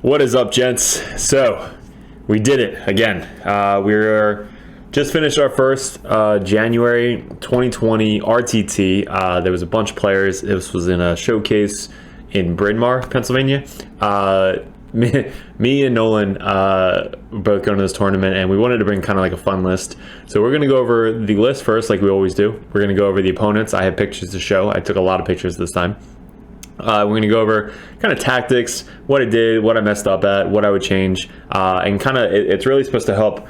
What is up, gents? So we did it again. We're just finished our first January 2020 RTT. There was a bunch of players. This was in a showcase in Bryn Mawr, Pennsylvania. Me and Nolan were both going to this tournament, and we wanted to bring kind of like a fun list. So we're going to go over the list first, like we always do. We're going to go over the opponents. I have pictures to show. I took a lot of pictures this time. We're going to go over kind of tactics, what I did, what I messed up at, what I would change, and kind of it's really supposed to help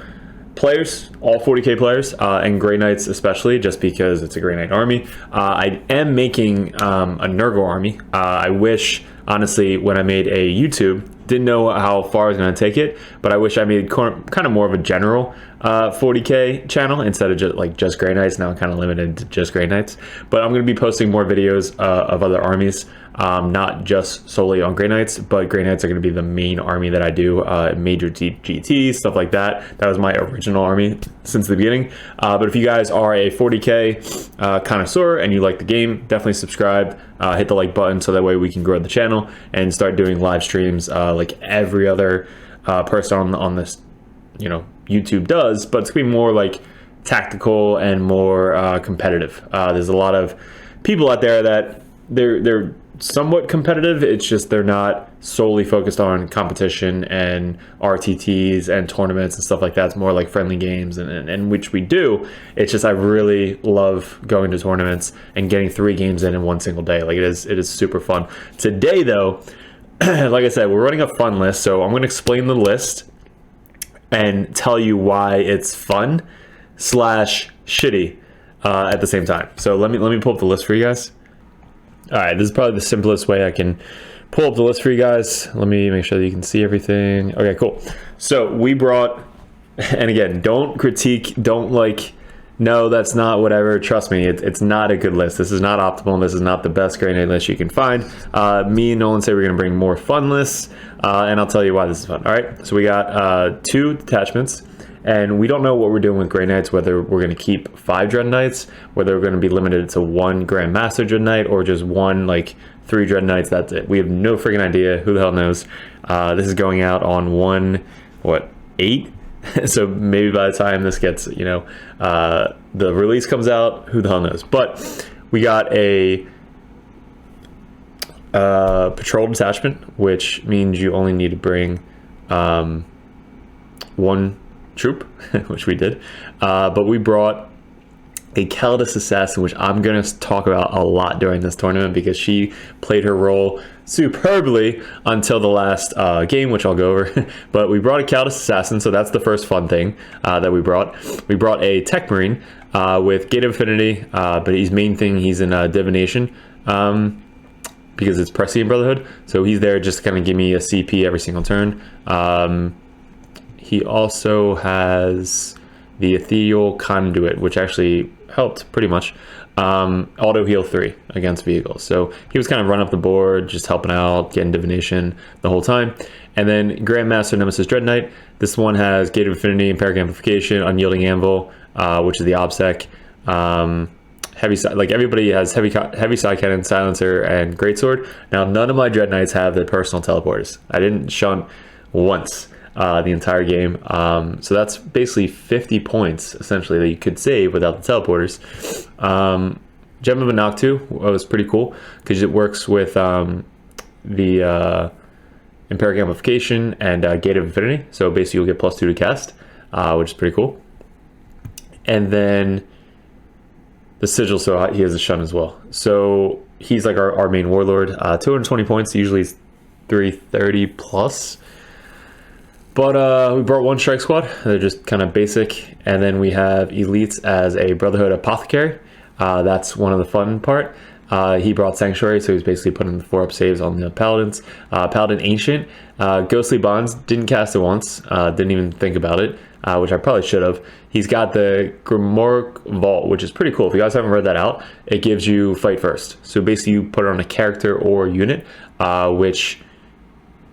players, all 40k players, and Grey Knights especially, just because it's a Grey Knight army. I am making a Nurgle army. I wish, honestly, when I made a YouTube, didn't know how far I was going to take it, but I wish I made kind of more of a general 40k channel instead of just Grey Knights. Now I'm kind of limited to just Grey Knights, but I'm going to be posting more videos of other armies, not just solely on Grey Knights, but Grey Knights are going to be the main army that I do, major GT, stuff like that. That was my original army since the beginning. But if you guys are a 40k connoisseur and you like the game, definitely subscribe, hit the like button so that way we can grow the channel and start doing live streams like every other person on this, YouTube does, but it's gonna be more like tactical and more competitive. There's a lot of people out there that they're somewhat competitive. It's just they're not solely focused on competition and RTTs and tournaments and stuff like that. It's more like friendly games, and which we do. It's just I really love going to tournaments and getting 3 games in one single day. Like it is super fun. Today though, like I said, we're running a fun list, so I'm going to explain the list and tell you why it's fun / shitty at the same time. So let me pull up the list for you guys. All right, this is probably the simplest way I can pull up the list for you guys. Let me make sure that you can see everything. Okay, cool. So we brought, and again, don't critique, don't no, that's not whatever. Trust me, it's not a good list. This is not optimal. This is not the best Grey Knight list you can find. Me and Nolan say we're going to bring more fun lists, and I'll tell you why this is fun. All right, so we got 2 detachments, and we don't know what we're doing with Grey Knights, whether we're going to keep 5 Dreadknights, whether we're going to be limited to 1 Grandmaster Dreadknight, or just 1, 3 Dreadknights. That's it. We have no freaking idea. Who the hell knows? This is going out on 8? So maybe by the time this gets, the release comes out, who the hell knows? But we got a patrol detachment, which means you only need to bring 1 troop, which we did. But we brought a Callidus assassin, which I'm going to talk about a lot during this tournament because she played her role superbly until the last game, which I'll go over. But we brought a Callidus assassin, so that's the first fun thing that we brought. We brought a Techmarine with Gate of Infinity, but his main thing, he's in Divination because it's Prescient Brotherhood. So he's there just to kind of give me a CP every single turn. He also has the Ethereal Conduit, which actually helped pretty much. Auto heal 3 against vehicles. So he was kind of running up the board, just helping out, getting Divination the whole time. And then Grandmaster Nemesis Dreadknight. This one has Gate of Infinity, Empyric Amplification, Unyielding Anvil, which is the OBSEC. Everybody has heavy Psycannon, Psilencer, and Greatsword. Now none of my Dreadknights have the personal teleporters. I didn't shunt once the entire game. So that's basically 50 points essentially that you could save without the teleporters. Gem of Inoktu was pretty cool because it works with the Empyric Amplification and Gate of Infinity. So basically you'll get +2 to cast, which is pretty cool. And then the Sigil, so he has a shun as well. So he's like our main warlord. 220 points, usually 330 plus. But we brought 1 strike squad. They're just kind of basic. And then we have elites as a Brotherhood Apothecary. That's one of the fun part. He brought Sanctuary, so he's basically putting the 4-up saves on the Paladins. Paladin Ancient. Ghostly Bonds. Didn't cast it once. Didn't even think about it, which I probably should have. He's got the Grimoire Vault, which is pretty cool. If you guys haven't read that out, it gives you fight first. So basically you put it on a character or unit, which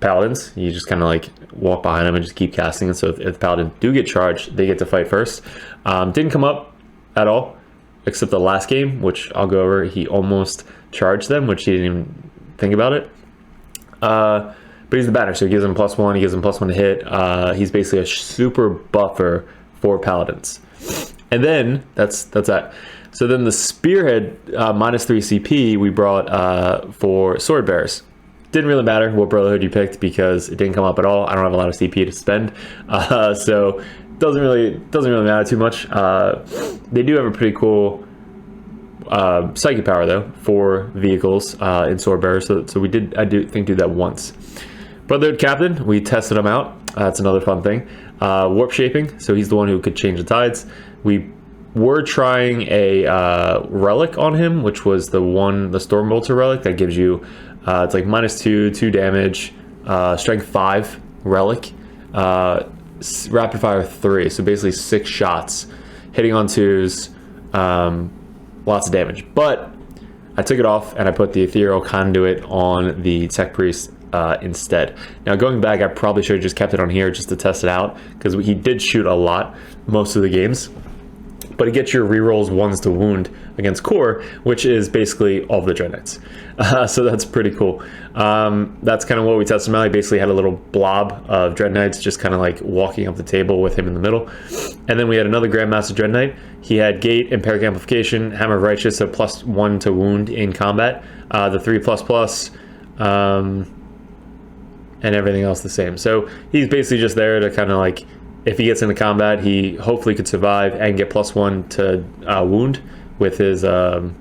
Paladins, you just kind of walk behind them and just keep casting it. So if the Paladins do get charged, they get to fight first. Didn't come up at all, except the last game, which I'll go over. He almost charged them, which he didn't even think about it. But he's the banner, so he gives him +1, he gives him +1 to hit. He's basically a super buffer for Paladins. And then, that's that. So then the Spearhead, -3 CP, we brought for Sword Bearers. Didn't really matter what Brotherhood you picked because it didn't come up at all. I don't have a lot of CP to spend, so doesn't really matter too much. They do have a pretty cool psychic power though for vehicles in Sword Bearers, so I do that once. Brotherhood Captain, we tested him out. That's another fun thing. Warp Shaping, so he's the one who could change the tides. We were trying a relic on him, which was the Stormbolter relic that gives you it's like -2 damage, strength 5 relic, rapid fire 3, so basically 6 shots, hitting on 2s, lots of damage. But I took it off and I put the Ethereal Conduit on the Tech Priest instead. Now going back, I probably should have just kept it on here just to test it out, because he did shoot a lot most of the games. But it gets your rerolls 1s to wound against core, which is basically all of the Dreadknights. So that's pretty cool. That's kind of what we tested him out. He basically had a little blob of Dreadknights just kind of like walking up the table with him in the middle. And then we had another Grandmaster Dreadknight. He had Gate, Empyric Amplification, Hammer of Righteous, so +1 to wound in combat. The 3++, and everything else the same. So he's basically just there to kind of like, if he gets into combat, he hopefully could survive and get +1 to wound with his Hammer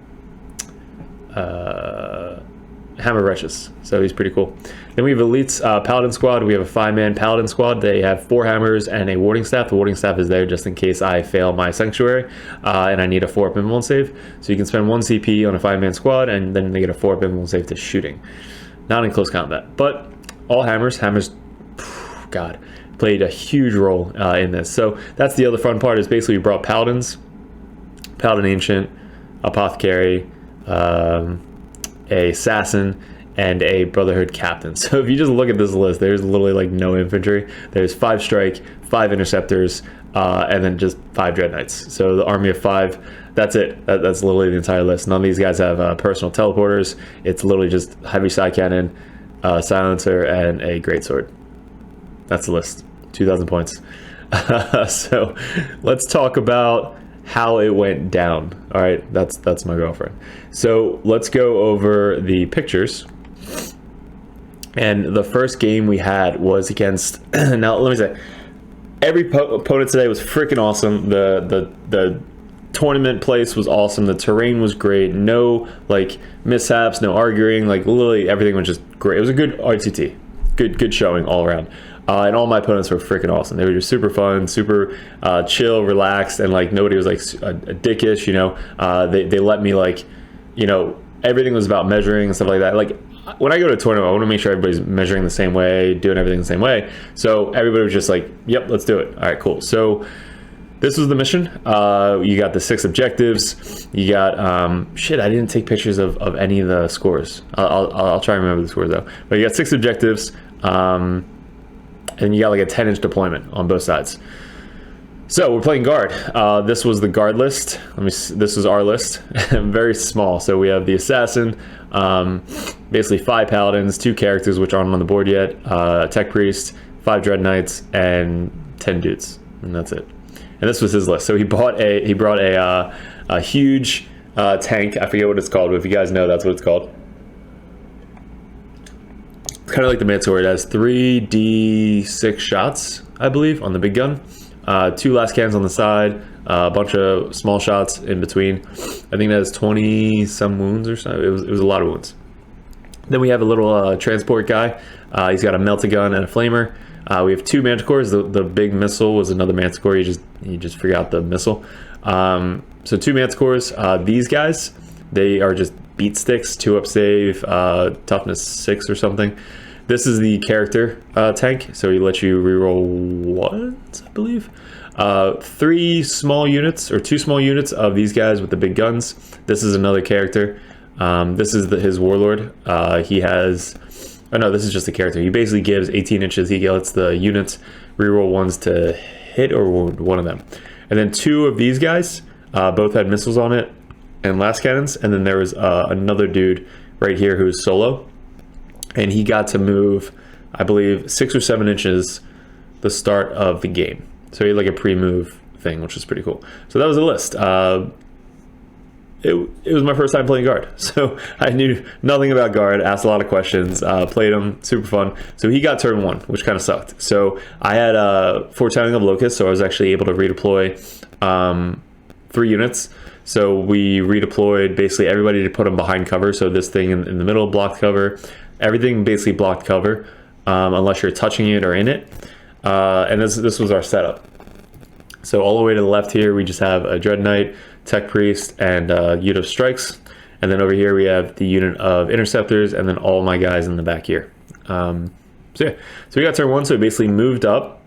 of Righteous. So he's pretty cool. Then we have Elite's Paladin Squad. We have a 5-man Paladin Squad. They have 4 hammers and a Warding Staff. The Warding Staff is there just in case I fail my Sanctuary and I need a 4-up invuln save. So you can spend 1 CP on a 5-man squad and then they get a 4-up invuln save to shooting. Not in close combat, but all hammers, God, played a huge role in this. So that's the other fun part, is basically we brought Paladins, Paladin Ancient, Apothecary, a Assassin, and a Brotherhood Captain. So if you just look at this list, there's literally like no infantry. There's 5 strike, 5 interceptors, and then just 5 Dreadknights. So the army of 5, that's it. That's literally the entire list. None of these guys have personal teleporters. It's literally just heavy Psycannon, Psilencer, and a Greatsword. That's the list. 2,000 points. So let's talk about how it went down. All right, that's my girlfriend. So let's go over the pictures. And the first game we had was against. Now let me say, every opponent today was freaking awesome. The tournament place was awesome. The terrain was great. No like mishaps, no arguing. Like literally everything was just great. It was a good RTT. Good showing all around. And all my opponents were freaking awesome. They were just super fun, super chill, relaxed, and like nobody was like a dickish, you know. They let me like, you know, everything was about measuring and stuff like that. Like when I go to a tournament, I want to make sure everybody's measuring the same way, doing everything the same way. So everybody was just like, yep, let's do it. All right, cool. So this was the mission. You got the 6 objectives. You got shit. I didn't take pictures of any of the scores. I'll try and remember the scores though. But you got 6 objectives. And you got like a 10-inch deployment on both sides. So we're playing guard. This was the guard list. This is our list. Very small. So we have the assassin, basically 5 paladins, 2 characters which aren't on the board yet, tech priest, 5 dreadknights, and 10 dudes, and that's it. And this was his list. So he brought a huge tank. I forget what it's called, but if you guys know, that's what it's called. Kind of like the Manticore. It has 3d6 shots, I believe, on the big gun. 2 last cannons on the side, a bunch of small shots in between. I think that has 20 some wounds or so. It was a lot of wounds. Then we have a little transport guy. He's got a melta gun and a flamer. We have 2 Manticores. The big missile was another Manticore. You just forgot the missile. So 2 Manticores. These guys, they are just beat sticks, 2-up save, toughness 6 or something. This is the character tank, so he lets you reroll once, I believe. 3 small units, or 2 small units of these guys with the big guns. This is another character. This is his warlord. He has, oh no, this is just a character. He basically gives 18 inches. He lets the units reroll 1s to hit or wound one of them. And then 2 of these guys, both had missiles on it and last cannons. And then there was another dude right here who's solo. And he got to move I believe 6 or 7 inches the start of the game. So he had like a pre-move thing, which was pretty cool. So that was the list. It was my first time playing guard, so I knew nothing about guard, asked a lot of questions, played him, super fun. So he got turn 1, which kind of sucked. So I had 4 channeling of Locust, so I was actually able to redeploy 3 units. So we redeployed basically everybody to put them behind cover. So this thing in the middle blocked cover, everything basically blocked cover, unless you're touching it or in it. And this was our setup. So all the way to the left here, we just have a Dreadknight, Tech Priest, and unit of Strikes. And then over here we have the unit of Interceptors, and then all my guys in the back here. So yeah, so we got turn 1, so we basically moved up.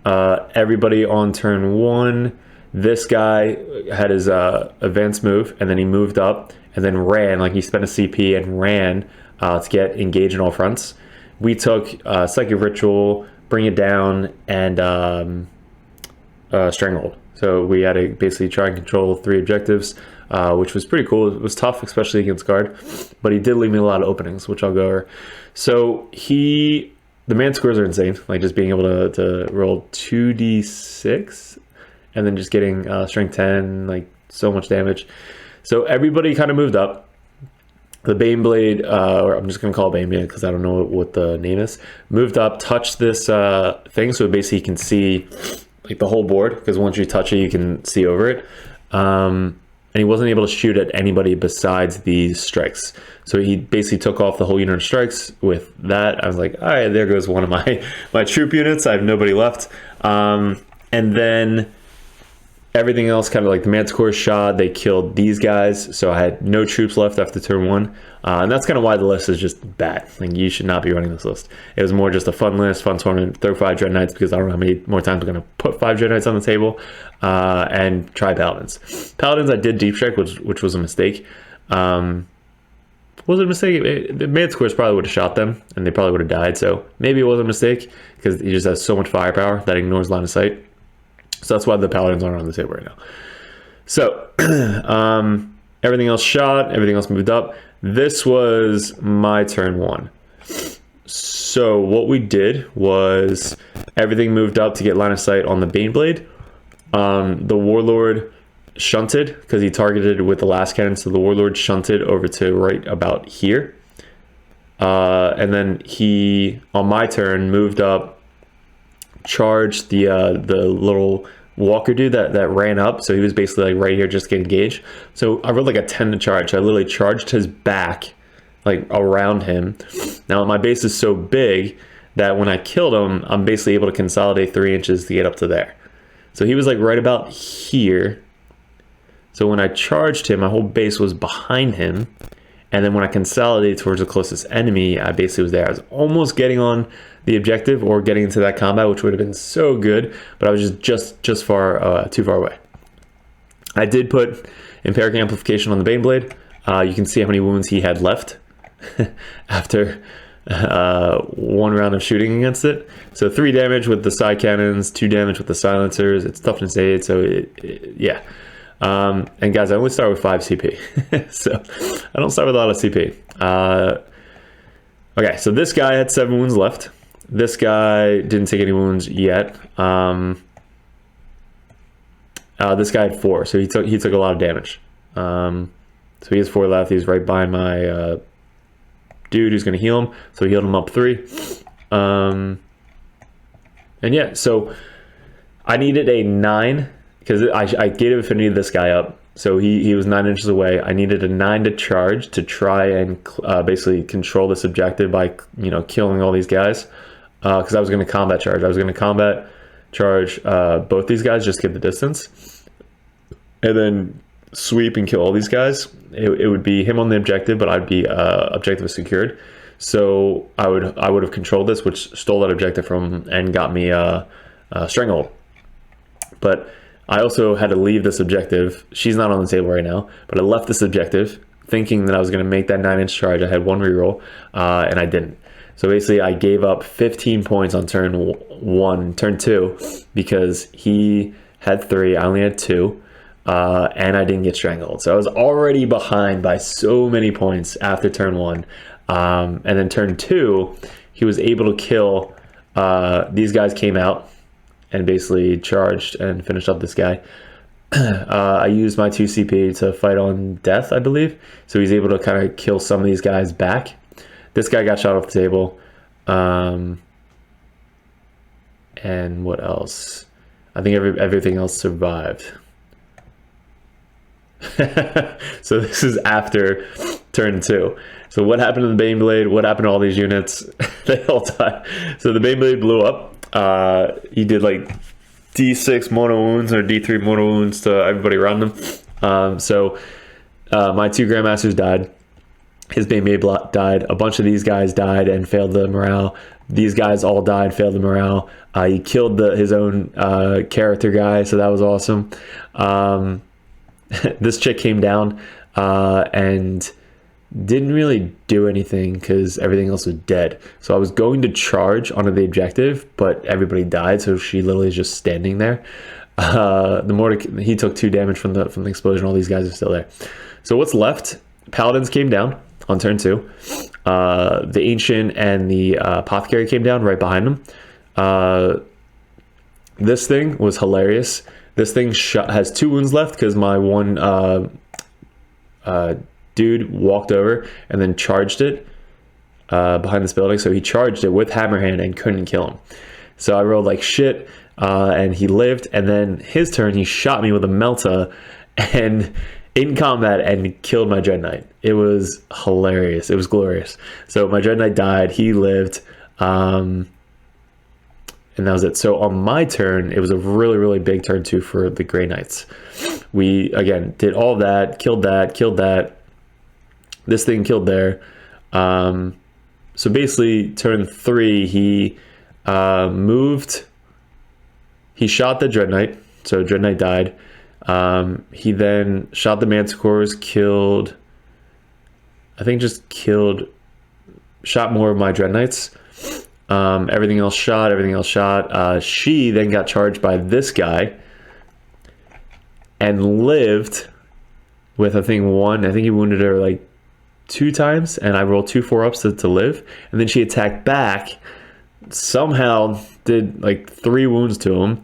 Everybody on turn 1. This guy had his advanced move, and then he moved up, and then ran, like he spent a CP and ran to get engaged in all fronts. We took Psychic Ritual, Bring It Down, and Stranglehold. So we had to basically try and control 3 objectives, which was pretty cool. It was tough, especially against guard, but he did leave me a lot of openings, which I'll go over. So the man scores are insane, like just being able to roll 2d6 and then just getting strength 10, like so much damage. So everybody kind of moved up. The Baneblade, or I'm just going to call it Baneblade because I don't know what the name is, moved up, touched this thing, so basically you can see like the whole board, because once you touch it you can see over it. And he wasn't able to shoot at anybody besides these strikes, so he basically took off the whole unit of strikes with that. I was like, all right, there goes one of my troop units. I have nobody left. And then everything else, kind of like the Manticore shot, they killed these guys, so I had no troops left after turn 1. And that's kind of why the list is just bad. Like, you should not be running this list. It was more just a fun list, fun tournament, throw 5 Dreadknights, because I don't know how many more times I'm going to put 5 Dreadknights on the table, and try Paladins. Paladins I did deep strike, which was a mistake. Was it a mistake? The Manticores probably would have shot them, and they probably would have died, so maybe it was a mistake, because he just has so much firepower that ignores line of sight. So that's why the Paladins aren't on the table right now. So everything else shot, everything else moved up. This was my turn 1. So what we did was everything moved up to get line of sight on the Baneblade. The Warlord shunted because he targeted with the last cannon, so the Warlord shunted over to right about here. And then he, on my turn, moved up, charged the little walker dude that ran up, so he was basically like right here just getting engaged. So I rolled like a 10 to charge, so I literally charged his back like around him. Now my base is so big that when I killed him, I'm basically able to consolidate 3 inches to get up to there. So he was like right about here. So when I charged him, my whole base was behind him. And then when I consolidated towards the closest enemy, I basically was there. I was almost getting on the objective or getting into that combat, which would have been so good, but I was just too far away. I did put Empyric Amplification on the Baneblade. You can see how many wounds he had left after 1 round of shooting against it. So 3 damage with the Psycannons, 2 damage with the Silencers. It's toughness 8, so yeah. And guys, I only start with 5 CP, so I don't start with a lot of CP. Okay, so this guy had 7 wounds left. This guy didn't take any wounds yet. This guy had 4, so he took a lot of damage. So he has 4 left. He's right behind my dude who's going to heal him. So he healed him up 3. And yeah, so I needed a 9 because I gave affinity to this guy up. So he was 9 inches away. I needed a 9 to charge to try and basically control this objective by killing all these guys. Because I was going to combat charge. I was going to combat charge both these guys, just get the distance, and then sweep and kill all these guys. It would be him on the objective, but I'd be objective secured. So I would have controlled this, which stole that objective from and got me Stranglehold. But I also had to leave this objective. She's not on the table right now, but I left this objective thinking that I was going to make that 9-inch charge. I had 1 reroll, and I didn't. So basically, I gave up 15 points on turn 2, because he had 3, I only had 2, and I didn't get Stranglehold. So I was already behind by so many points after turn 1. And then turn 2, he was able to kill, these guys came out and basically charged and finished up this guy. I used my 2 CP to fight on death, I believe. So he's able to kind of kill some of these guys back. This guy got shot off the table. And what else? I think everything else survived. So this is after turn 2. So what happened to the Baneblade? What happened to all these units? They all died. So the Baneblade blew up. He did like D6 mono wounds or D3 mono wounds to everybody around him. My 2 Grandmasters died. His Baneblade died. A bunch of these guys died and failed the morale. These guys all died, failed the morale. He killed his own character guy, so that was awesome. This chick came down and didn't really do anything because everything else was dead. So I was going to charge onto the objective, but everybody died, so she literally is just standing there. He took 2 damage from the explosion. All these guys are still there. So what's left? Paladins came down on turn 2. The Ancient and the Apothecary came down right behind them. This thing was hilarious. This thing has 2 wounds left because my one dude walked over and then charged it behind this building. So he charged it with Hammerhand and couldn't kill him. So I rolled like shit, and he lived. And then his turn, he shot me with a Melta and in combat and killed my Dreadknight. It was hilarious. It was glorious. So my Dreadknight died. He lived. And that was it. So on my turn, it was a really, really big turn 2 for the Grey Knights. We, again, did all that, killed that. This thing killed there. So basically, turn 3, he moved. He shot the Dreadknight. So Dreadknight died. He then shot the Manticores, killed... I think shot more of my Dreadknights. Everything else shot. She then got charged by this guy and lived with, I think he wounded her like 2 times, and I rolled 2 4-ups to live. And then she attacked back, somehow did like 3 wounds to him.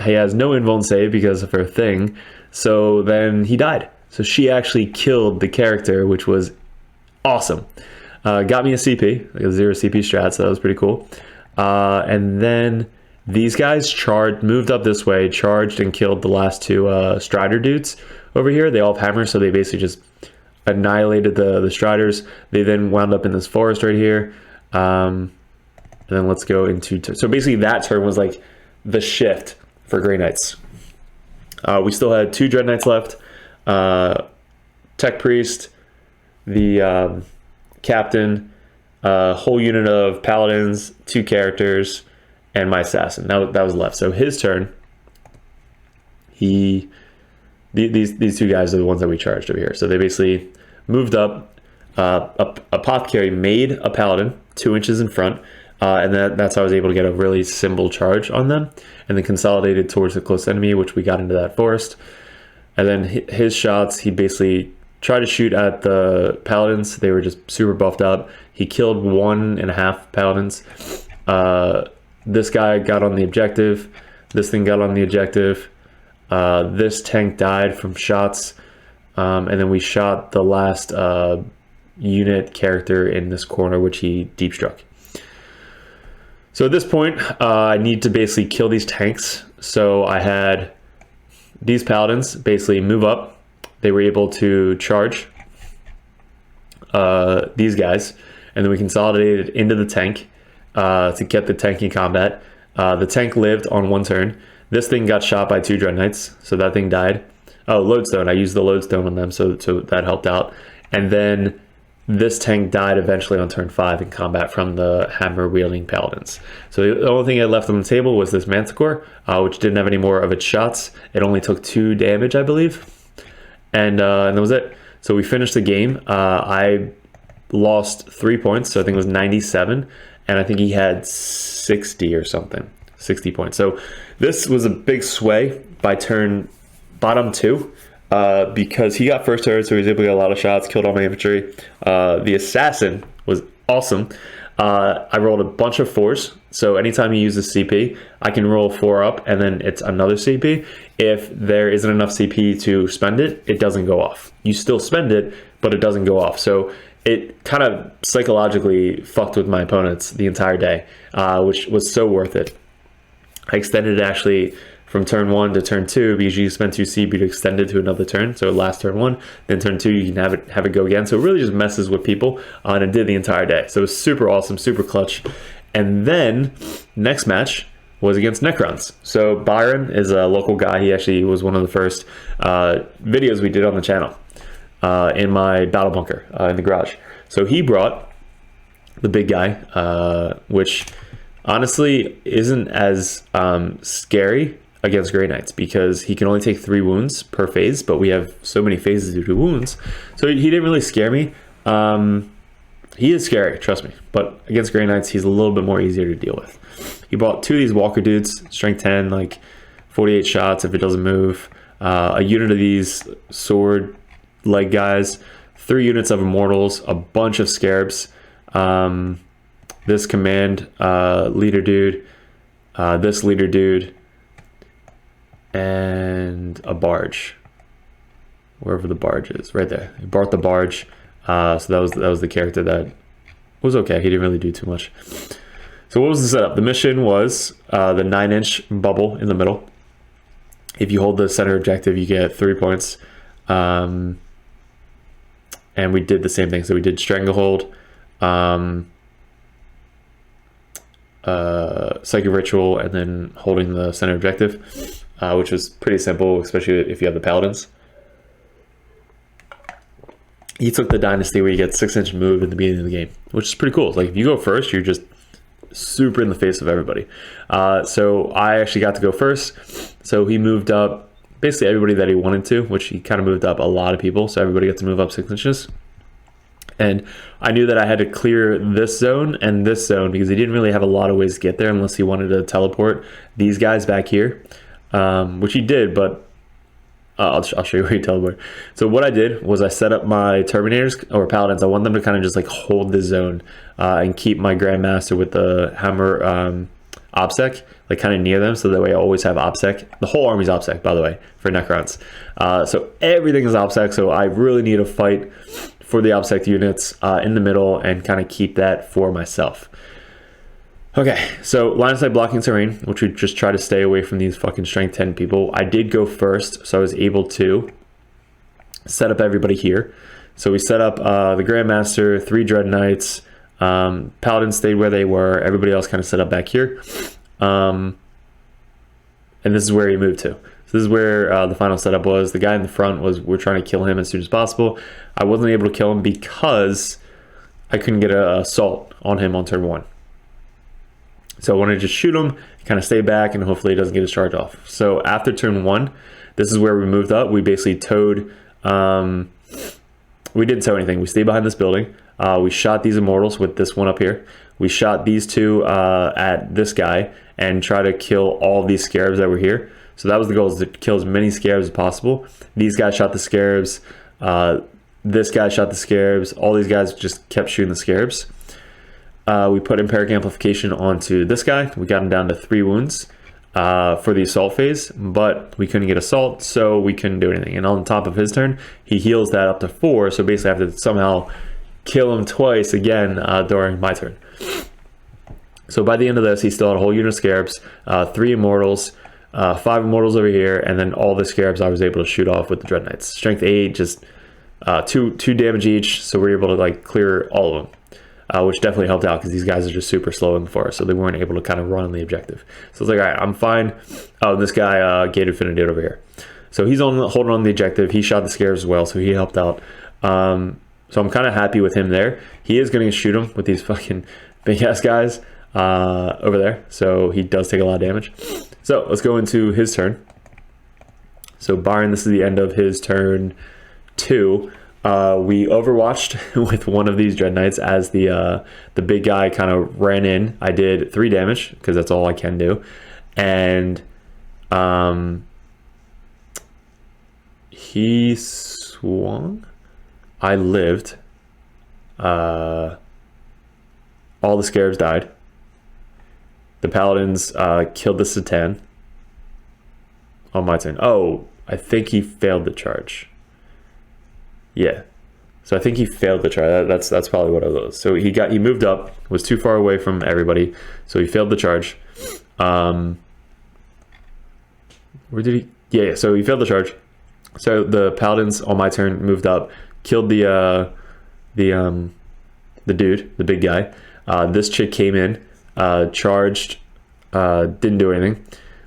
He has no invuln save because of her thing. So then he died. So she actually killed the character, which was awesome. Got me a CP, like a 0 CP strat, so that was pretty cool. And then these guys moved up this way, charged and killed the last 2 Strider dudes over here. They all have hammers, so they basically just annihilated the Striders. They then wound up in this forest right here. And then let's go into... So basically that turn was like the shift for Grey Knights. We still had 2 Dreadknights left. Tech Priest, the... Captain, a whole unit of Paladins, 2 characters, and my Assassin. That was left. So his turn, these 2 guys are the ones that we charged over here. So they basically moved up. Apothecary made a Paladin 2 inches in front, and that's how I was able to get a really simple charge on them, and then consolidated towards the close enemy, which we got into that forest. And then his shots, he basically tried to shoot at the Paladins. They were just super buffed up. He killed 1.5 Paladins. This guy got on the objective. This thing got on the objective. This tank died from shots. And then we shot the last unit character in this corner, which he deep struck. So at this point, I need to basically kill these tanks. So I had these Paladins basically move up. They were able to charge these guys, and then we consolidated into the tank to get the tank in combat. The tank lived on 1 turn. This thing got shot by 2 Dreadknights, so that thing died. Oh, Lodestone. I used the Lodestone on them, so that helped out. And then this tank died eventually on turn 5 in combat from the hammer-wielding Paladins. So the only thing I left on the table was this Manticore, which didn't have any more of its shots. It only took 2 damage, I believe. And that was it. So we finished the game. I lost 3 points, so I think it was 97, and I think he had 60 or something, 60 points. So this was a big sway by turn bottom 2, because he got first turn, so he was able to get a lot of shots, killed all my infantry. The Assassin was awesome. I rolled a bunch of 4s. So anytime you use a CP, I can roll 4 up and then it's another CP. If there isn't enough CP to spend it, it doesn't go off. You still spend it, but it doesn't go off. So it kind of psychologically fucked with my opponents the entire day, which was so worth it. I extended it actually from turn 1 to turn 2 because you spend 2 CP to extend it to another turn. So last turn 1, then turn 2 you can have it go again. So it really just messes with people, and it did the entire day. So it was super awesome, super clutch. And then next match was against Necrons. So Byron is a local guy. He actually was one of the first videos we did on the channel in my battle bunker in the garage. So he brought the big guy, which honestly isn't as scary against Grey Knights because he can only take 3 wounds per phase, but we have so many phases due to wounds. So he didn't really scare me. He is scary, trust me, but against Grey Knights, he's a little bit more easier to deal with. He brought 2 of these Walker dudes, strength 10, like 48 shots if it doesn't move, a unit of these sword leg guys, 3 units of Immortals, a bunch of Scarabs, this command leader dude, this leader dude, and a barge, wherever the barge is, right there. He brought the barge, so that was the character that was okay. He didn't really do too much. So what was the setup? The mission was the 9-inch bubble in the middle. If you hold the center objective, you get 3 points. And we did the same thing. So we did Stranglehold, Psychic Ritual, and then holding the center objective, which was pretty simple, especially if you have the Paladins. He took the Dynasty where you get 6-inch move in the beginning of the game, which is pretty cool. Like if you go first, you're just super in the face of everybody. So I actually got to go first. So he moved up basically everybody that he wanted to, which he kind of moved up a lot of people. So everybody got to move up 6 inches. And I knew that I had to clear this zone and this zone because he didn't really have a lot of ways to get there unless he wanted to teleport these guys back here, which he did, but I'll show you where he teleported. So what I did was I set up my Terminators or Paladins. I want them to kind of just like hold the zone and keep my Grandmaster with the Hammer OBSEC like kind of near them, so that way I always have OBSEC. The whole army's OBSEC, by the way, for Necrons. So everything is OBSEC, so I really need to fight for the OBSEC units in the middle and kind of keep that for myself. Okay, so line of sight blocking terrain, which we just try to stay away from these fucking strength 10 people. I did go first, so I was able to set up everybody here. So we set up the Grandmaster, 3 Dreadknights, Paladins stayed where they were, everybody else kind of set up back here. And this is where he moved to. So this is where the final setup was. The guy in the front we're trying to kill him as soon as possible. I wasn't able to kill him because I couldn't get an assault on him on turn 1. So I wanted to just shoot him, kind of stay back, and hopefully he doesn't get his charge off. So after turn 1, this is where we moved up. We basically towed, we didn't tow anything. We stayed behind this building. We shot these Immortals with this one up here. We shot these 2 at this guy and try to kill all these Scarabs that were here. So that was the goal, is to kill as many Scarabs as possible. These guys shot the Scarabs. This guy shot the Scarabs. All these guys just kept shooting the Scarabs. We put Empyric Amplification onto this guy. We got him down to 3 wounds for the assault phase, but we couldn't get assault, so we couldn't do anything. And on top of his turn, he heals that up to 4, so basically I have to somehow kill him twice again during my turn. So by the end of this, he still had a whole unit of Scarabs, 3 Immortals, 5 Immortals over here, and then all the Scarabs I was able to shoot off with the Dreadknights. Strength 8, just 2 damage each, so we're able to like clear all of them. Which definitely helped out because these guys are just super slow in the forest, so they weren't able to kind of run on the objective. So it's like, all right, I'm fine. Oh, and this guy, Gate Infinity over here. So he's holding on the objective. He shot the Scarabs as well, so he helped out. So I'm kind of happy with him there. He is going to shoot him with these fucking big-ass guys over there, so he does take a lot of damage. So let's go into his turn. So Byron, this is the end of his turn 2. We overwatched with one of these Dreadknights as the big guy kind of ran in. I did 3 damage because that's all I can do, and he swung. I lived. all the Scarabs died. The Paladins killed the Satan on my turn. Oh, I think he failed the charge. Yeah. So I think he failed the charge. That's probably what it was. So he moved up, was too far away from everybody, so he failed the charge. Where did he? Yeah. So he failed the charge. So the Paladins on my turn moved up, killed the dude, the big guy. This chick came in, charged, didn't do anything.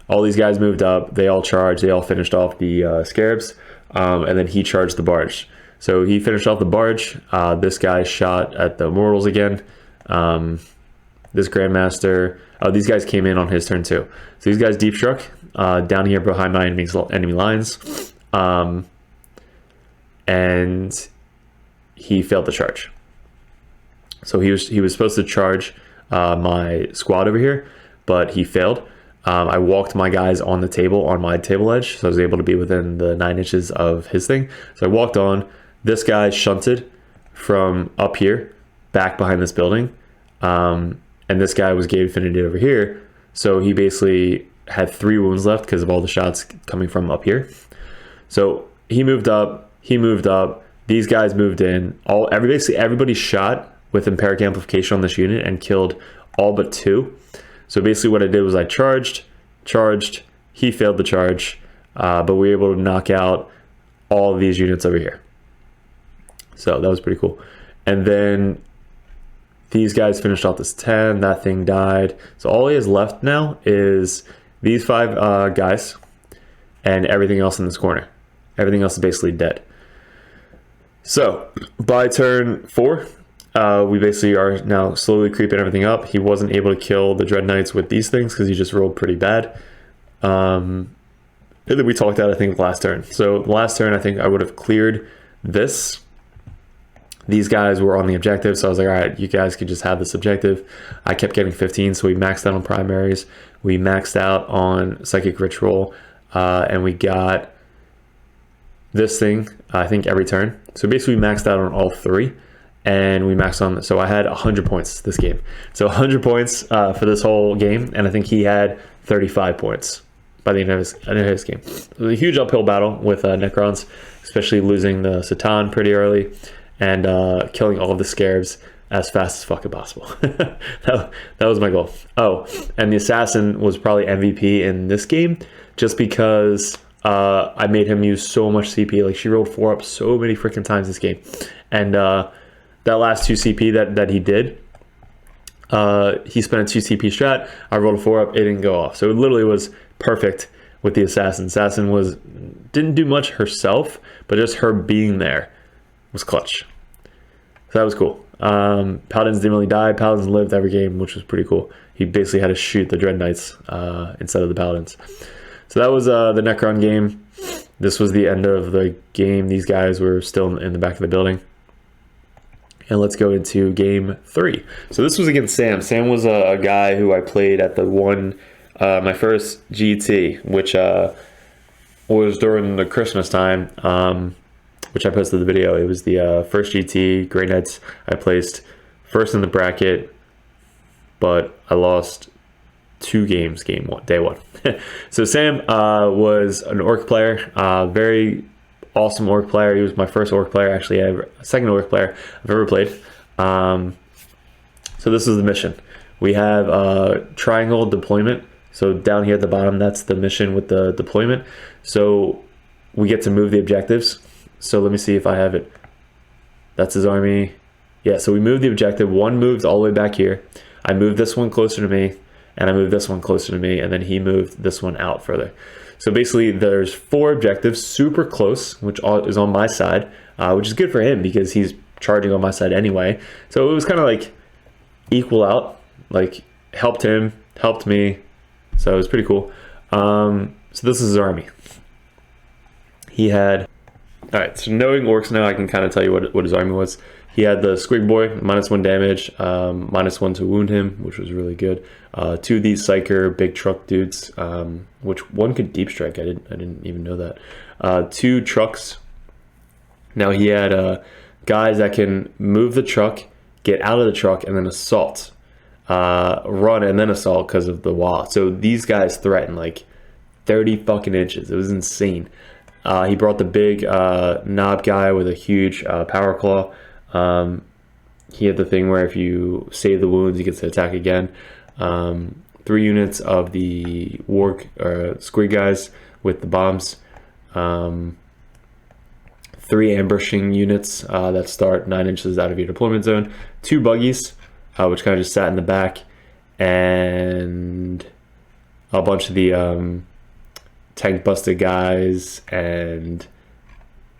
All these guys moved up. They all charged. They all finished off the Scarabs, and then he charged the barge. So he finished off the barge. This guy shot at the Immortals again. This Grandmaster. Oh, these guys came in on his turn too. So these guys deep struck down here behind my enemy lines, and he failed the charge. So he was supposed to charge my squad over here, but he failed. I walked my guys on the table on my table edge, so I was able to be within the 9 inches of his thing. So I walked on. This guy shunted from up here back behind this building, and this guy was Gate Affinity over here. So he basically had 3 wounds left because of all the shots coming from up here. So he moved up. These guys moved in. Basically everybody shot with Empyric Amplification on this unit and killed all but 2. So basically what I did was I charged, he failed the charge, but we were able to knock out all of these units over here. So that was pretty cool. And then these guys finished off this 10, that thing died. So all he has left now is these 5 guys and everything else in this corner. Everything else is basically dead. So by turn 4, we basically are now slowly creeping everything up. He wasn't able to kill the Dreadknights with these things because he just rolled pretty bad. And then we talked out, I think, last turn. So the last turn, I think I would have cleared this. These guys were on the objective, so I was like, all right, you guys could just have this objective. I kept getting 15, so we maxed out on primaries. We maxed out on Psychic Ritual, and we got this thing, I think, every turn. So basically we maxed out on all 3. And we maxed on, so I had 100 points this game. So 100 points for this whole game, and I think he had 35 points by the end of his game. It was a huge uphill battle with Necrons, especially losing the Satan pretty early, and killing all of the Scarabs as fast as fucking possible. that was my goal. Oh, and the Assassin was probably MVP in this game, just because I made him use so much CP. Like, she rolled 4 up so many freaking times this game. And that last 2 CP that he did, he spent a 2 CP strat. I rolled a 4 up, it didn't go off. So it literally was perfect with the Assassin. Assassin didn't do much herself, but just her being there was clutch. So that was cool. Paladins didn't really die. Paladins lived every game, which was pretty cool. He basically had to shoot the Dreadknights instead of the Paladins. So that was the Necron game. This was the end of the game. These guys were still in the back of the building. And let's go into game 3. So this was against Sam. Sam was a guy who I played at my first GT, which was during the Christmas time, which I posted the video. It was the first GT, Grey Knights. I placed first in the bracket, but I lost 2 games, day 1. So Sam was an Orc player, very awesome Orc player. He was my first Orc player, actually, second Orc player I've ever played. So this is the mission. We have triangle deployment. So down here at the bottom, that's the mission with the deployment. So we get to move the objectives. So let me see if I have it. That's his army. Yeah, so we moved the objective. One moved all the way back here. I moved this one closer to me, and I moved this one closer to me, and then he moved this one out further. So basically there's 4 objectives, super close, which is on my side, which is good for him because he's charging on my side anyway. So it was kind of like equal out, like helped him, helped me. So it was pretty cool. So this is his army. He had, all right, so knowing Orcs now, I can kind of tell you what his army was. He had the Squig Boy, -1 damage, -1 to wound him, which was really good. 2 of these Psyker big truck dudes, which one could deep strike. I didn't even know that. 2 trucks. Now he had guys that can move the truck, get out of the truck, and then assault. run and then assault because of the wall. So these guys threatened like 30 fucking inches. It was insane. He brought the big knob guy with a huge power claw. He had the thing where if you save the wounds, he gets to attack again. 3 units of the warg squid guys with the bombs. 3 ambushing units that start 9 inches out of your deployment zone. 2 buggies, which kind of just sat in the back, and a bunch of the tank busted guys and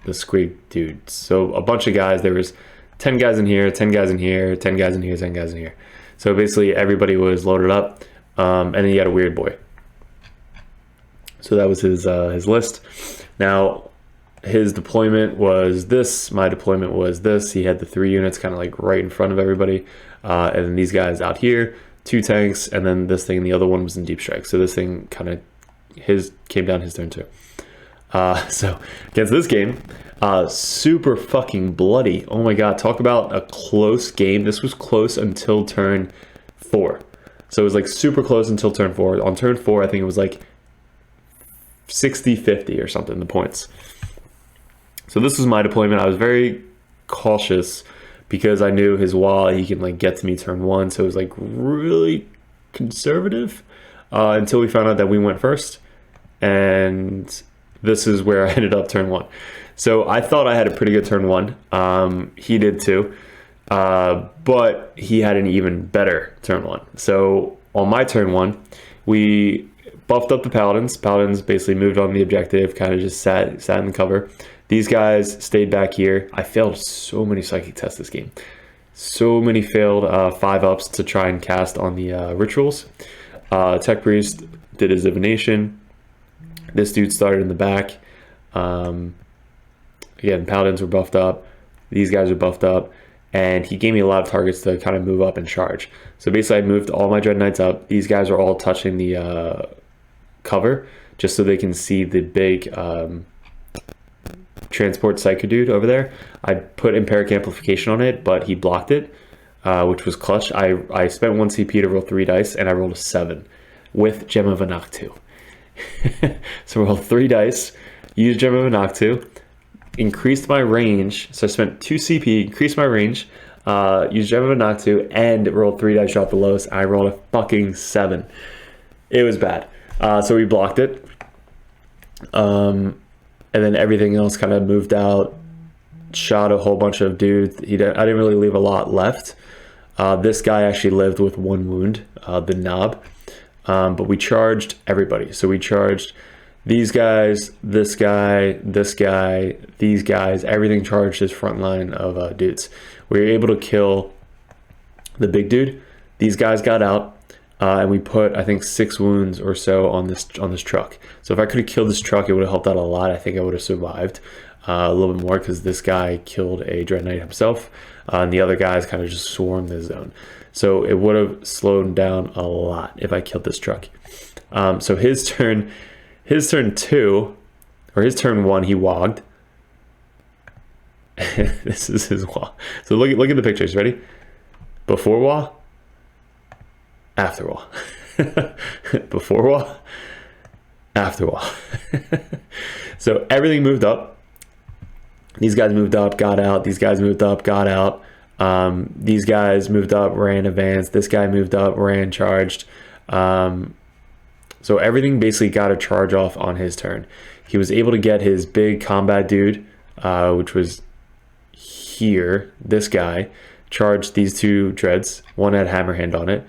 the squig dudes. So a bunch of guys. There was 10 guys in here, 10 guys in here, 10 guys in here, 10 guys in here. So basically everybody was loaded up, and then he had a weird boy. So that was his list. Now his deployment was this. My deployment was this. He had the 3 units kind of like right in front of everybody, and then these guys out here, 2 tanks, and then this thing. The other one was in deep strike. So this thing kind of came down his turn too. So against this game, super fucking bloody. Oh my god, talk about a close game. This was close until turn 4. So it was like super close until turn 4. On turn 4, I think it was like 60-50 or something, the points. So this was my deployment. I was very cautious because I knew his wall, he can like get to me turn 1. So it was like really conservative until we found out that we went first. And this is where I ended up turn 1. So I thought I had a pretty good turn 1. He did too. But he had an even better turn 1. So on my turn 1, we buffed up the Paladins. Paladins basically moved on the objective, kind of just sat in the cover. These guys stayed back here. I failed so many psychic tests this game. So many failed 5-ups to try and cast on the rituals. Tech Priest did his Divination. This dude started in the back. Again, Paladins were buffed up. These guys are buffed up. And he gave me a lot of targets to kind of move up and charge. So basically, I moved all my Dreadknights up. These guys are all touching the cover just so they can see the big transport Psyker dude over there. I put Empyric Amplification on it, but he blocked it, which was clutch. I spent 1 CP to roll 3 dice, and I rolled a 7 with Gem of Inoktu. So I rolled 3 dice, used Gem of Inoktu, increased my range. So I spent 2 CP, increased my range, used Gem of Inoktu, and rolled 3 dice, dropped the lowest. I rolled a fucking 7. It was bad. So we blocked it. And then everything else kind of moved out, shot a whole bunch of dudes. I didn't really leave a lot left. This guy actually lived with 1 wound, the knob. But we charged everybody. So we charged these guys, this guy, this guy, these guys. Everything charged his front line of dudes. We were able to kill the big dude. These guys got out. And we put, I think, 6 wounds or so on this truck. So if I could have killed this truck, it would have helped out a lot. I think I would have survived a little bit more because this guy killed a Dreadknight himself, and the other guys kind of just swarmed the zone. So it would have slowed down a lot if I killed this truck. So his turn 2, or his turn 1, he wogged. This is his wall. So look at the pictures. Ready? Before wall. After wall. Before wall, after wall. So everything moved up. These guys moved up, got out. These guys moved up, got out. These guys moved up, ran, advanced. This guy moved up, ran, charged. So everything basically got a charge off on his turn. He was able to get his big combat dude, which was here. This guy charged these 2 dreads. One had hammerhand on it.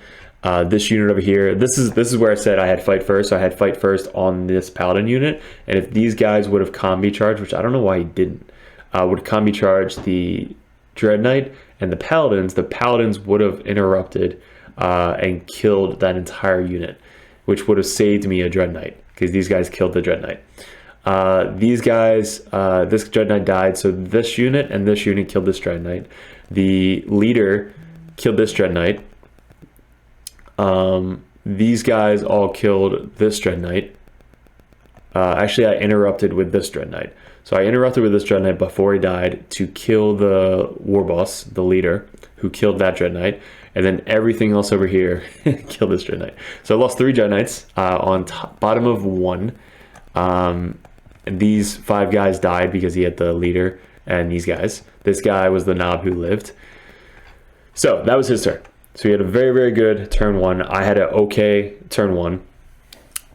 This unit over here, this is where I said I had fight first. So I had fight first on this Paladin unit, and if these guys would have combi charged, which I don't know why he didn't, would combi charge the Dreadknight and the Paladins would have interrupted and killed that entire unit, which would have saved me a Dreadknight because these guys killed the Dreadknight. These guys, this Dreadknight died, so this unit and this unit killed this Dreadknight. The leader killed this Dreadknight. These guys all killed this Dreadknight. Actually, I interrupted with this Dreadknight. So I interrupted with this Dreadknight before he died to kill the war boss, the leader, who killed that Dreadknight. and then everything else over here killed this Dreadknight. So I lost 3 Dreadknights on bottom of 1. And these 5 guys died because he had the leader and these guys. This guy was the knob who lived. So that was his turn. So he had a very, very good turn 1. I had an okay turn 1.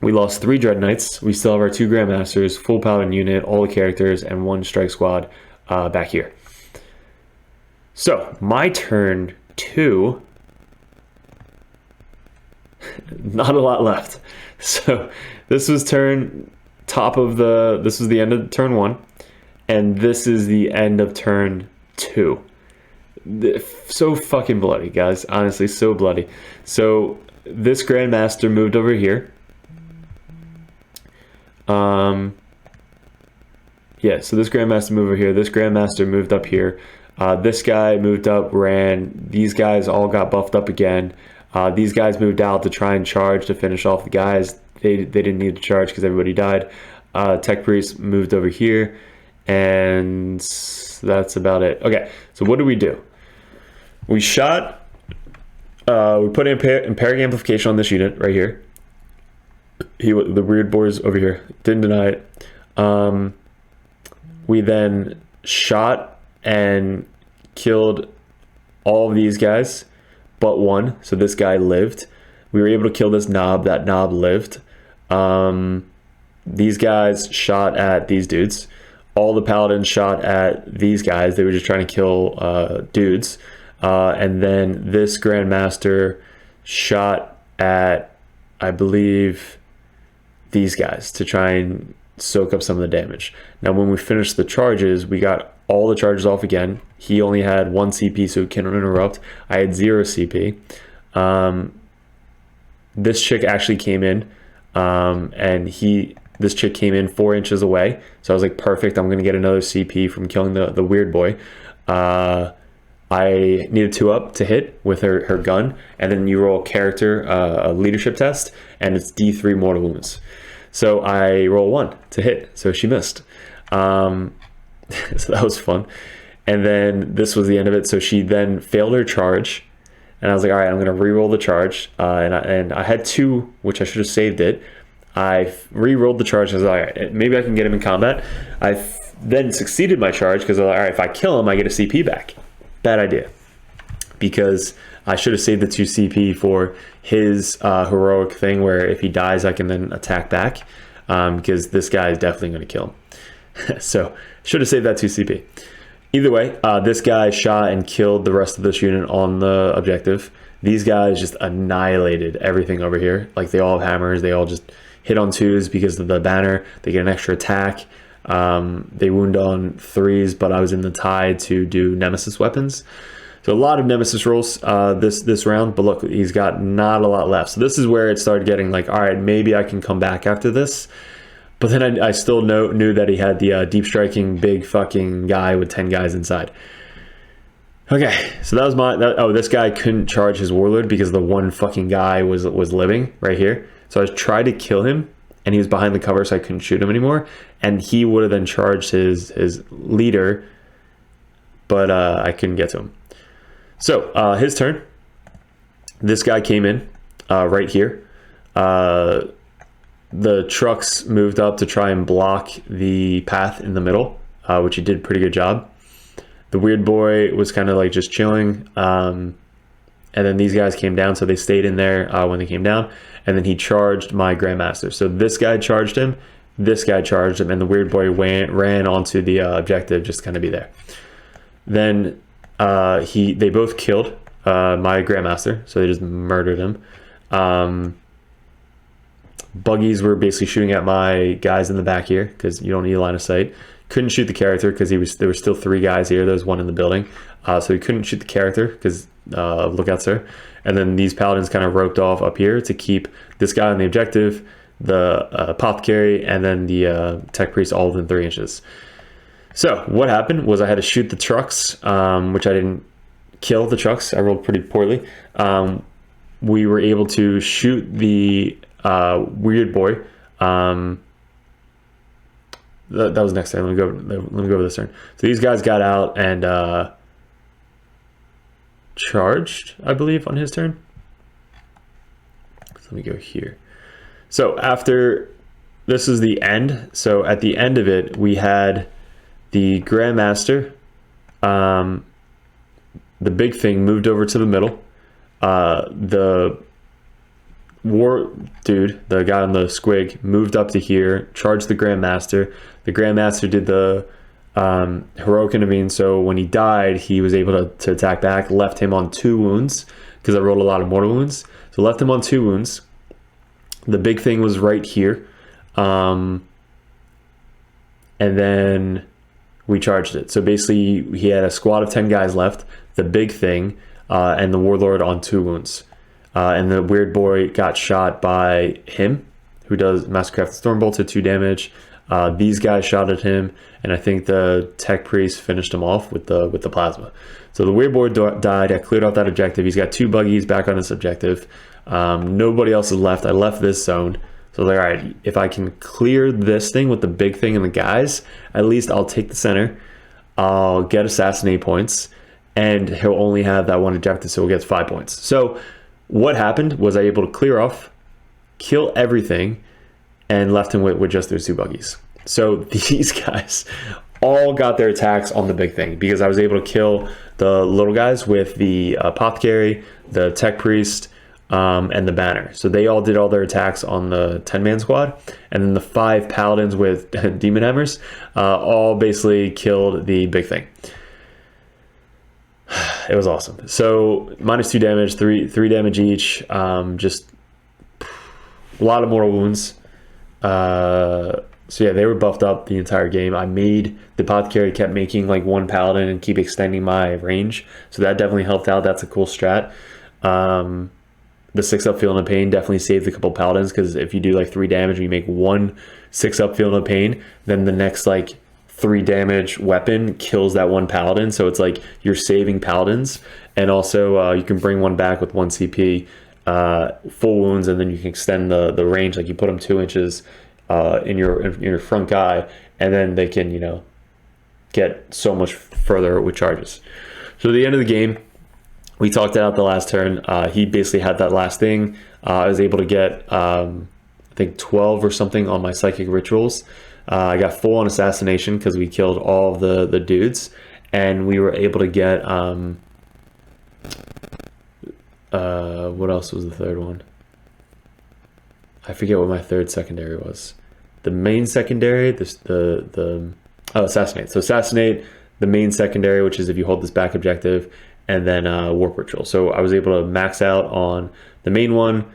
We lost 3 Dreadknights. We still have our 2 Grandmasters, full Paladin unit, all the characters, and 1 strike squad back here. So my turn 2, not a lot left. So this was this was the end of turn 1, and this is the end of turn 2. So fucking bloody, guys. Honestly, so bloody. So this Grandmaster moved over here. Yeah, so this Grandmaster moved over here. This Grandmaster moved up here. This guy moved up, ran. These guys all got buffed up again. These guys moved out to try and charge to finish off the guys. They didn't need to charge because everybody died. Tech Priest moved over here, and that's about it. Okay, so what do? We shot, we put Empyric Amplification on this unit right here. The weird boys over here, didn't deny it. We then shot and killed all of these guys but 1, so this guy lived. We were able to kill this knob. That knob lived. These guys shot at these dudes. All the Paladins shot at these guys. They were just trying to kill dudes. And then this Grandmaster shot at, I believe, these guys to try and soak up some of the damage. Now when we finished the charges, we got all the charges off again. He only had 1 CP, so he couldn't interrupt. I had 0 CP. This chick actually came in, and this chick came in 4 inches away. So I was like, perfect, I'm gonna get another CP from killing the weird boy. I needed 2 up to hit with her gun, and then you roll character, a leadership test, and it's D3 mortal wounds. So I roll 1 to hit, so she missed. So that was fun. And then this was the end of it. So she then failed her charge, and I was like, all right, I'm gonna re-roll the charge. And I had 2, which I should have saved it. I re-rolled the charge. I was like, all right, maybe I can get him in combat. I then succeeded my charge because I was like, all right, if I kill him, I get a CP back. Bad idea, because I should have saved the 2 CP for his heroic thing where if he dies, I can then attack back, because this guy is definitely going to kill him. So should have saved that 2 CP. Either way, this guy shot and killed the rest of this unit on the objective. These guys just annihilated everything over here. Like, they all have hammers. They all just hit on 2s because of the banner. They get an extra attack. They wound on 3s, but I was in the tide to do Nemesis weapons. So a lot of Nemesis rolls this round, but look, he's got not a lot left. So this is where it started getting like, all right, maybe I can come back after this. But then I still knew that he had the deep striking big fucking guy with 10 guys inside. Okay, so that was oh, this guy couldn't charge his warlord because the one fucking guy was living right here. So I tried to kill him, and he was behind the cover, so I couldn't shoot him anymore. And he would have then charged his leader, but I couldn't get to him. So his turn. This guy came in right here. The trucks moved up to try and block the path in the middle, which he did a pretty good job. The weird boy was kind of like just chilling. And then these guys came down, so they stayed in there when they came down. And then he charged my Grandmaster. So this guy charged him, this guy charged him, and the weird boy ran onto the objective just to kind of be there. Then they both killed my Grandmaster, so they just murdered him. Buggies were basically shooting at my guys in the back here because you don't need a line of sight. Couldn't shoot the character because there were still 3 guys here. There was 1 in the building, so he couldn't shoot the character because lookouts there. And then these Paladins kind of roped off up here to keep this guy on the objective, the apothecary, and then the tech priest all within 3 inches. So what happened was I had to shoot the trucks, which I didn't kill the trucks. I rolled pretty poorly. We were able to shoot the weird boy. That was next turn. Let me go over this turn. So these guys got out, and charged, I believe, on his turn. So let me go here. So after, this is the end. So at the end of it, we had the Grandmaster, the big thing, moved over to the middle. The war dude, the guy on the squig, moved up to here, charged the Grandmaster. The Grandmaster did the heroic intervene, so when he died, he was able to attack back, left him on 2 wounds, because I rolled a lot of mortal wounds. So left him on 2 wounds. The big thing was right here. And then we charged it. So basically, he had a squad of 10 guys left, the big thing, and the Warlord on 2 wounds. And the weird boy got shot by him, who does Mastercraft Stormbolt at 2 damage. These guys shot at him, and I think the Tech Priest finished him off with the plasma. So the weird boy died. I cleared off that objective. He's got 2 buggies back on his objective. Nobody else is left. I left this zone. So I was like, all right, if I can clear this thing with the big thing and the guys, at least I'll take the center. I'll get assassinate points, and he'll only have that 1 objective, so he gets 5 points. So what happened was I able to clear off, kill everything, and left him with just those 2 buggies. So these guys all got their attacks on the big thing, because I was able to kill the little guys with the Apothecary, the Tech Priest, and the Banner. So they all did all their attacks on the 10-man squad, and then the 5 Paladins with Demon Hammers all basically killed the big thing. It was awesome. So -2 damage, 3 damage each, just a lot of mortal wounds. So yeah, they were buffed up the entire game. I made the Apothecary, kept making like 1 Paladin and keep extending my range, so that definitely helped out. That's a cool strat. The 6-up Feel No Pain definitely saved a couple Paladins, because if you do like 3 damage and you make 1 6-up Feel No Pain, then the next like 3 damage weapon kills that 1 Paladin. So it's like you're saving Paladins, and also you can bring 1 back with 1 CP, full wounds, and then you can extend the range. Like you put them 2 inches in your front guy, and then they can, you know, get so much further with charges. So at the end of the game, we talked it out the last turn. He basically had that last thing. I was able to get, I think 12 or something on my psychic rituals. I got full on assassination because we killed all of the dudes, and we were able to get, what else was the third one? I forget what my 3rd secondary was. The main secondary, assassinate. So assassinate, the main secondary, which is if you hold this back objective, and then Warp Ritual. So I was able to max out on the main one,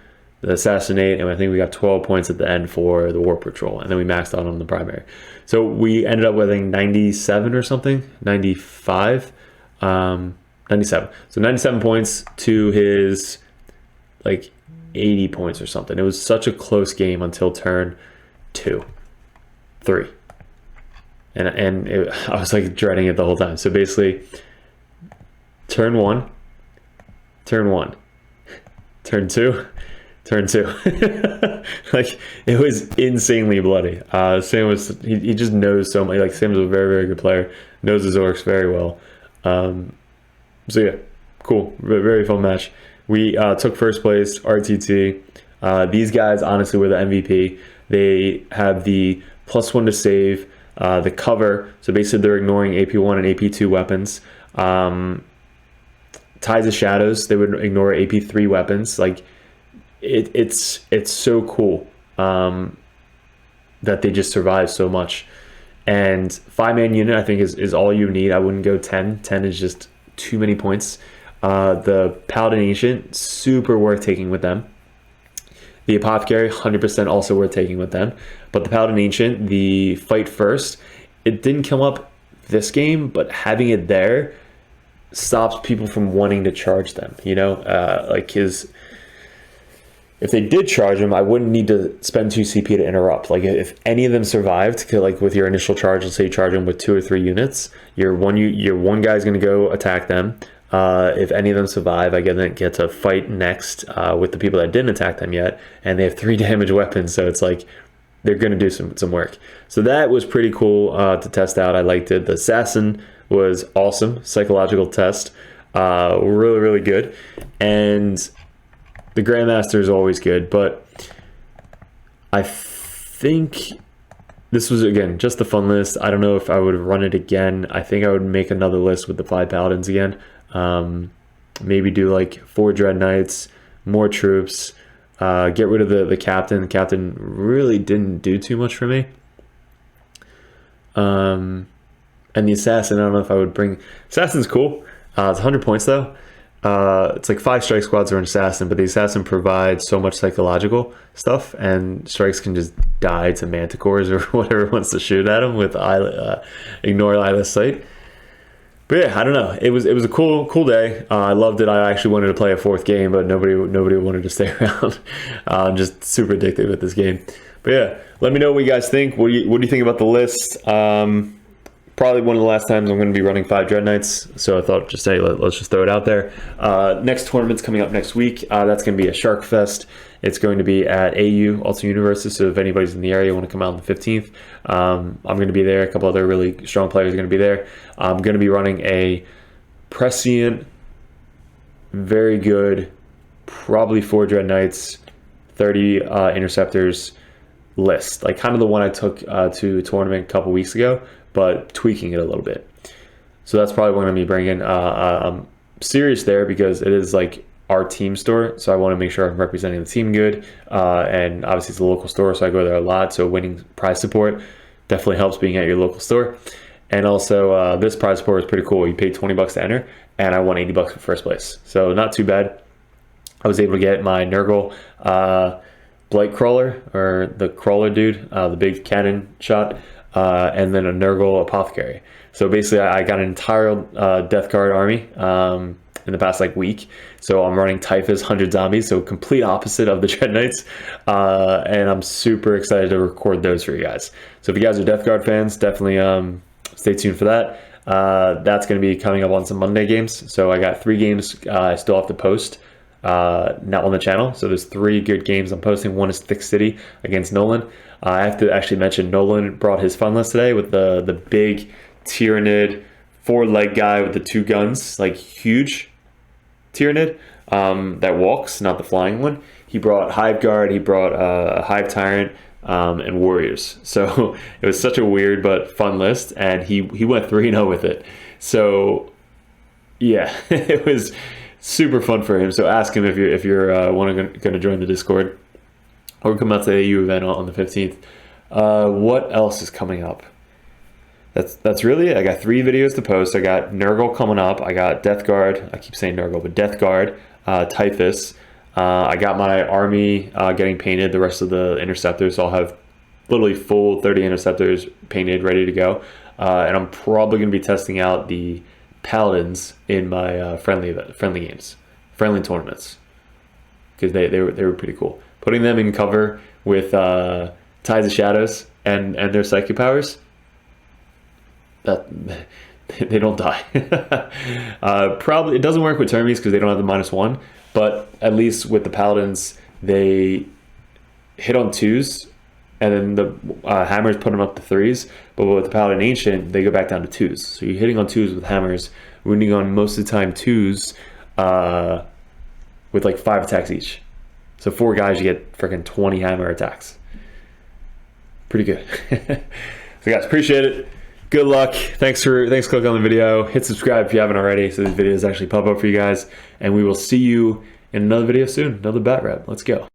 the assassinate, and I think we got 12 points at the end for the Warp Ritual, and then we maxed out on the primary. So we ended up with, I think, 97 or something, 95, 97. So 97 points to his like 80 points or something. It was such a close game until turn 2, 3. And I was like dreading it the whole time. So basically, turn 1, turn 1, turn 2, turn 2. Like, it was insanely bloody. Sam was, he just knows so much. Like, Sam's a very, very good player, knows his orcs very well. So yeah, cool, very fun match. We took first place, RTT. These guys honestly were the MVP. They have the +1 to save, the cover, so basically they're ignoring AP1 and AP2 weapons. Ties of Shadows, they would ignore AP3 weapons. Like, it's so cool that they just survive so much. And 5-man unit, I think, is all you need. I wouldn't go 10. 10 is just too many points. The Paladin Ancient, super worth taking with them. The Apothecary, 100% also worth taking with them. But the Paladin Ancient, the fight first, it didn't come up this game, but having it there stops people from wanting to charge them, you know? Like, if they did charge him, I wouldn't need to spend 2 CP to interrupt. Like, if any of them survived, like with your initial charge, let's say you charge them with 2 or 3 units, your one guy's going to go attack them. If any of them survive, I get to fight next with the people that didn't attack them yet, and they have 3 damage weapons, so it's like they're going to do some work. So that was pretty cool to test out. I liked it. The Assassin was awesome, psychological test. Really, really good. And the Grandmaster is always good, but I think this was, again, just a fun list. I don't know if I would run it again. I think I would make another list with the 5 Paladins again. Maybe do like 4 Dreadknights, more troops, get rid of the Captain. The Captain really didn't do too much for me. And the Assassin, I don't know if I would bring... Assassin's cool. It's 100 points though. It's like 5 strike squads are an Assassin, but the Assassin provides so much psychological stuff, and strikes can just die to manticores or whatever wants to shoot at them with ignore eyeless sight. But yeah, I don't know. It was a cool day. I loved it. I actually wanted to play a 4th game, but nobody wanted to stay around. I'm just super addicted with this game. But yeah, let me know what you guys think. What do you think about the list? Probably one of the last times I'm going to be running 5 Dreadknights, so I thought just say let's just throw it out there. Next tournament's coming up next week. That's going to be a Shark Fest. It's going to be at AU, Alternate Universes, so if anybody's in the area want to come out on the 15th, I'm going to be there. A couple other really strong players are going to be there. I'm going to be running a Prescient, very good, probably 4 Dreadknights, 30 Interceptors list. Like kind of the one I took to a tournament a couple weeks ago, but tweaking it a little bit. So that's probably what I'm going to be bringing. I'm serious there because it is like our team store, so I want to make sure I'm representing the team good. And obviously it's a local store, so I go there a lot. So winning prize support definitely helps being at your local store. And also this prize support is pretty cool. You pay 20 bucks to enter, and I won 80 bucks for first place. So not too bad. I was able to get my Nurgle Blight Crawler, or the Crawler dude, the big cannon shot, and then a Nurgle Apothecary. So basically I got an entire Death Guard army in the past like week. So I'm running Typhus 100 zombies, so complete opposite of the Dreadknights, and I'm super excited to record those for you guys. So if you guys are Death Guard fans, definitely stay tuned for that. That's going to be coming up on some Monday games. So I got 3 games I still have to post, not on the channel. So there's 3 good games I'm posting. One is Thick City against Nolan. I have to actually mention Nolan brought his fun list today with the big Tyrannid 4-leg guy with the 2 guns, like huge Tyrannid that walks, not the flying one. He brought Hive Guard, he brought a Hive Tyrant, and Warriors. So it was such a weird but fun list, and he went 3-0 with it. So yeah, it was super fun for him. So ask him if you're going to join the Discord or come out to the AU event on the 15th. What else is coming up? That's really it. I got 3 videos to post. I got Nurgle coming up. I got Death Guard. I keep saying Nurgle, but Death Guard, Typhus. I got my army getting painted. The rest of the interceptors, so I'll have literally full 30 interceptors painted, ready to go. And I'm probably going to be testing out the Paladins in my friendly games, friendly tournaments, because they were pretty cool. Putting them in cover with Tides of Shadows and their psychic powers, that they don't die. Probably it doesn't work with Termies because they don't have the -1, but at least with the Paladins they hit on 2s, and then the hammers put them up to 3s. But with the Paladin Ancient, they go back down to 2s. So you're hitting on 2s with hammers, wounding on most of the time 2s with like 5 attacks each. So 4 guys, you get freaking 20 hammer attacks. Pretty good. So guys, appreciate it. Good luck. Thanks for clicking on the video. Hit subscribe if you haven't already, so these videos actually pop up for you guys. And we will see you in another video soon. Another bat rep. Let's go.